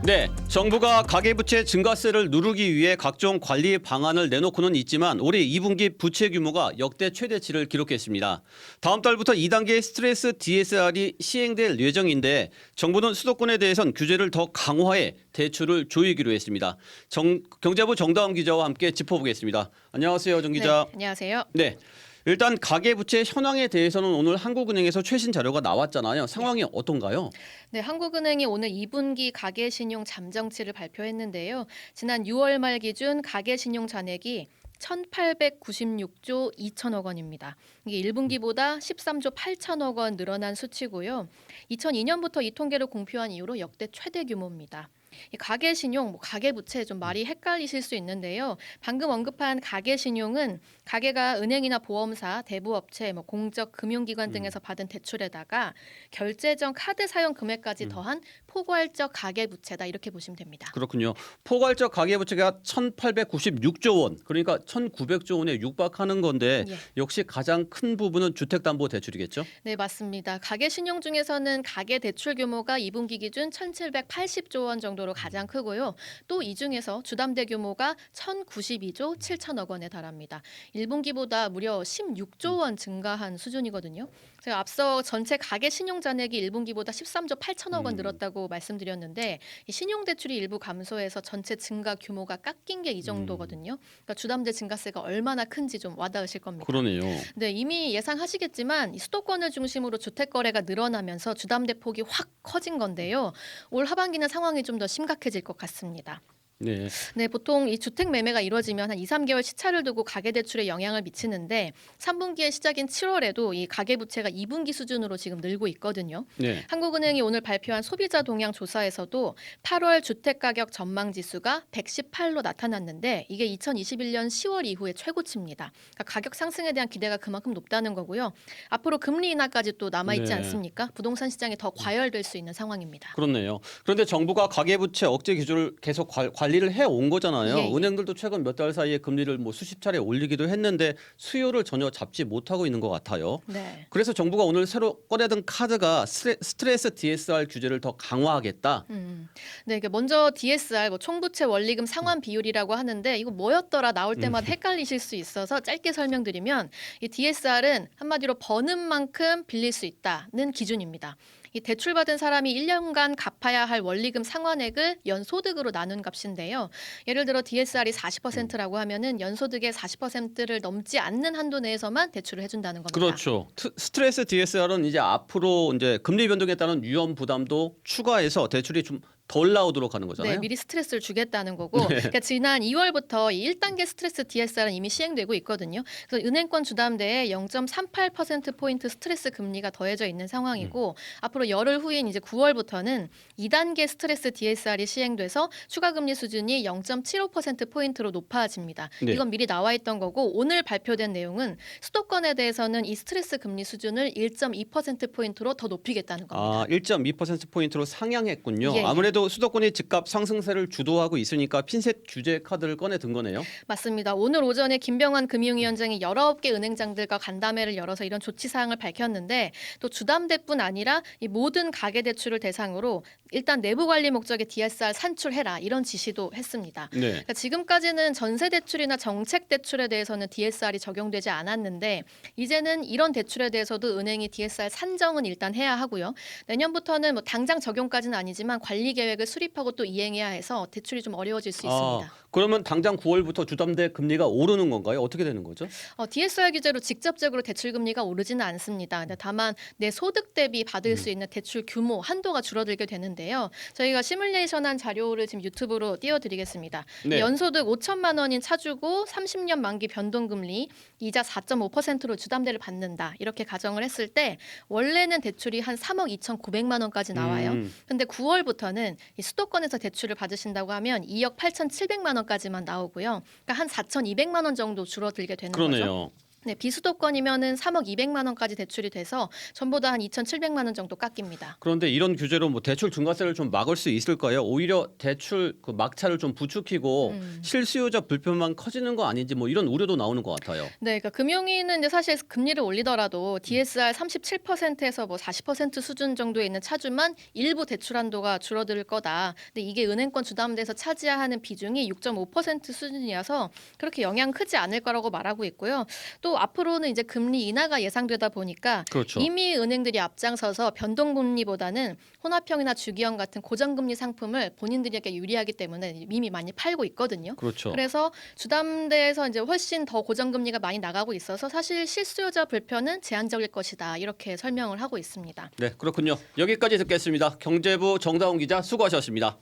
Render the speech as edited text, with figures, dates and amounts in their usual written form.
네, 정부가 가계부채 증가세를 누르기 위해 각종 관리 방안을 내놓고는 있지만 올해 2분기 부채 규모가 역대 최대치를 기록했습니다. 다음 달부터 2단계 스트레스 DSR이 시행될 예정인데 정부는 수도권에 대해선 규제를 더 강화해 대출을 조이기로 했습니다. 경제부 정다운 기자와 함께 짚어보겠습니다. 안녕하세요, 정 기자. 네, 안녕하세요. 네. 일단 가계부채 현황에 대해서는 오늘 한국은행에서 최신 자료가 나왔잖아요. 상황이 어떤가요? 네, 한국은행이 오늘 2분기 가계신용 잠정치를 발표했는데요. 지난 6월 말 기준 가계신용 잔액이 1,896조 2천억 원입니다. 이게 1분기보다 13조 8천억 원 늘어난 수치고요. 2002년부터 이 통계를 공표한 이후로 역대 최대 규모입니다. 이 가계신용, 가계부채 좀 말이 헷갈리실 수 있는데요. 방금 언급한 가계신용은 가계가 은행이나 보험사, 대부업체, 공적 금융기관 등에서 받은 대출에다가 결제 전 카드 사용 금액까지 더한 포괄적 가계부채다 이렇게 보시면 됩니다. 그렇군요. 포괄적 가계부채가 1,896조 원, 그러니까 1,900조 원에 육박하는 건데 예. 역시 가장 큰 부분은 주택담보대출이겠죠? 네, 맞습니다. 가계신용 중에서는 가계대출 규모가 2분기 기준 1,780조 원 정도로 가장 크고요. 또 이 중에서 주담대 규모가 1,092조 7천억 원에 달합니다. 1분기보다 무려 16조 원 증가한 수준이거든요. 제가 앞서 전체 가계신용 잔액이 1분기보다 13조 8천억 원 늘었다고 말씀드렸는데 이 신용대출이 일부 감소해서 전체 증가 규모가 깎인 게 이 정도거든요. 그러니까 주담대 증가세가 얼마나 큰지 좀 와닿으실 겁니다. 그러네요. 네, 이미 예상하시겠지만 이 수도권을 중심으로 주택 거래가 늘어나면서 주담대 폭이 확 커진 건데요. 올 하반기는 상황이 좀 더 심각해질 것 같습니다. 네. 네, 보통 이 주택 매매가 이루어지면 한 2, 3개월 시차를 두고 가계 대출에 영향을 미치는데 3분기의 시작인 7월에도 이 가계 부채가 2분기 수준으로 지금 늘고 있거든요. 네. 한국은행이 오늘 발표한 소비자 동향 조사에서도 8월 주택 가격 전망 지수가 118로 나타났는데 이게 2021년 10월 이후의 최고치입니다. 그러니까 가격 상승에 대한 기대가 그만큼 높다는 거고요. 앞으로 금리 인하까지 또 남아 있지 네. 않습니까? 부동산 시장이 더 과열될 수 있는 상황입니다. 그렇네요. 그런데 정부가 가계부채 억제 기조를 계속 관리를 해온 거잖아요. 예, 예. 은행들도 최근 몇 달 사이에 금리를 수십 차례 올리기도 했는데 수요를 전혀 잡지 못하고 있는 것 같아요. 네. 그래서 정부가 오늘 새로 꺼내든 카드가 스트레스 DSR 규제를 더 강화하겠다. 네, 이게 먼저 DSR 총부채 원리금 상환 비율이라고 하는데 이거 뭐였더라 나올 때마다 헷갈리실 수 있어서 짧게 설명드리면 이 DSR은 한마디로 버는 만큼 빌릴 수 있다는 기준입니다. 이 대출받은 사람이 1년간 갚아야 할 원리금 상환액을 연소득으로 나눈 값인데요. 예를 들어 DSR이 40%라고 하면은 연소득의 40%를 넘지 않는 한도 내에서만 대출을 해준다는 겁니다. 그렇죠. 스트레스 DSR은 이제 앞으로 이제 금리 변동에 따른 위험 부담도 추가해서 대출이 좀 덜 나오도록 하는 거잖아요. 네, 미리 스트레스를 주겠다는 거고 그러니까 지난 2월부터 이 1단계 스트레스 DSR은 이미 시행되고 있거든요. 그래서 은행권 주담대에 0.38%포인트 스트레스 금리가 더해져 있는 상황이고 앞으로 열흘 후인 이제 9월부터는 2단계 스트레스 DSR이 시행돼서 추가 금리 수준이 0.75%포인트로 높아집니다. 네. 이건 미리 나와 있던 거고 오늘 발표된 내용은 수도권에 대해서는 이 스트레스 금리 수준을 1.2%포인트로 더 높이겠다는 겁니다. 아, 1.2%포인트로 상향했군요. 예, 예. 아무래도 수도권이 집값 상승세를 주도하고 있으니까 핀셋 규제 카드를 꺼내 든 거네요. 맞습니다. 오늘 오전에 김병환 금융위원장이 19개 은행장들과 간담회를 열어서 이런 조치 사항을 밝혔는데 또 주담대뿐 아니라 이 모든 가계대출을 대상으로 일단 내부 관리 목적의 DSR 산출해라 이런 지시도 했습니다. 네. 그러니까 지금까지는 전세대출이나 정책대출에 대해서는 DSR이 적용되지 않았는데 이제는 이런 대출에 대해서도 은행이 DSR 산정은 일단 해야 하고요. 내년부터는 당장 적용까지는 아니지만 관리 계획을 수립하고 또 이행해야 해서 대출이 좀 어려워질 수 있습니다. 그러면 당장 9월부터 주담대 금리가 오르는 건가요? 어떻게 되는 거죠? DSR 규제로 직접적으로 대출 금리가 오르지는 않습니다. 근데 다만 내 소득 대비 받을 수 있는 대출 규모 한도가 줄어들게 되는데요. 저희가 시뮬레이션한 자료를 지금 유튜브로 띄워드리겠습니다. 네. 연소득 5천만 원인 차주고 30년 만기 변동금리 이자 4.5%로 주담대를 받는다. 이렇게 가정을 했을 때 원래는 대출이 한 3억 2,900만 원까지 나와요. 근데 9월부터는 이 수도권에서 대출을 받으신다고 하면 2억 8,700만 원까지만 나오고요. 그러니까 한 4,200만 원 정도 줄어들게 되는 거죠. 그러네요. 네, 비수도권이면은 3억 200만 원까지 대출이 돼서 전보다 한 2,700만 원 정도 깎입니다. 그런데 이런 규제로 뭐 대출 증가세를 좀 막을 수 있을까요? 오히려 대출 그 막차를 좀 부추기고 실수요자 불편만 커지는 거 아닌지 뭐 이런 우려도 나오는 것 같아요. 네, 그러니까 금융위는 이제 사실 금리를 올리더라도 DSR 37%에서 뭐 40% 수준 정도에 있는 차주만 일부 대출 한도가 줄어들 거다. 근데 이게 은행권 주담대에서 차지하는 비중이 6.5% 수준이어서 그렇게 영향 크지 않을 거라고 말하고 있고요. 또 앞으로는 이제 금리 인하가 예상되다 보니까 그렇죠. 이미 은행들이 앞장서서 변동금리보다는 혼합형이나 주기형 같은 고정금리 상품을 본인들에게 유리하기 때문에 이미 많이 팔고 있거든요. 그렇죠. 그래서 주담대에서 이제 훨씬 더 고정금리가 많이 나가고 있어서 사실 실수요자 불편은 제한적일 것이다 이렇게 설명을 하고 있습니다. 네, 그렇군요. 여기까지 듣겠습니다. 경제부 정다운 기자 수고하셨습니다.